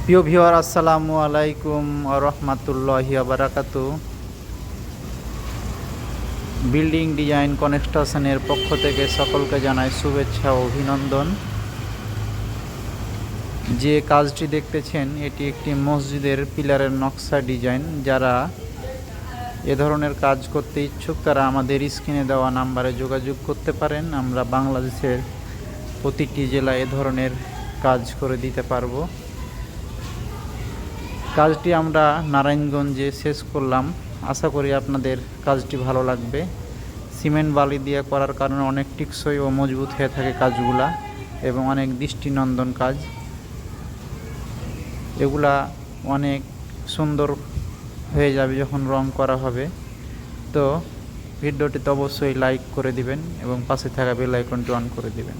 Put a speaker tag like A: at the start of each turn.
A: প্রিয় ভিউয়ার, আসসালামু আলাইকুম ওয়া রাহমাতুল্লাহি ওয়া বারাকাতুহু। বিল্ডিং ডিজাইন কনস্ট্রাকশনের পক্ষ থেকে সকলকে জানাই শুভেচ্ছা ও অভিনন্দন। যে কাজটি দেখতেছেন এটি একটি মসজিদের পিলারের নকশা ডিজাইন। যারা এ ধরনের কাজ করতে ইচ্ছুক তারা আমাদের স্ক্রিনে দেওয়া নাম্বারে যোগাযোগ করতে পারেন। আমরা বাংলাদেশের প্রতিটি জেলায় এ ধরনের কাজ করে দিতে পারবো। কাজটি আমরা নারায়ণগঞ্জে শেষ করলাম। আশা করি আপনাদের কাজটি ভালো লাগবে। সিমেন্ট বালি দিয়ে করার কারণে অনেক টেকসই ও মজবুত হয়ে থাকে কাজগুলা, এবং অনেক দৃষ্টিনন্দন কাজ। এগুলা অনেক সুন্দর হয়ে যাবে যখন রং করা হবে। তো ভিডিওটিতে অবশ্যই লাইক করে দিবেন এবং পাশে থাকা বেল আইকনটি অন করে দিবেন।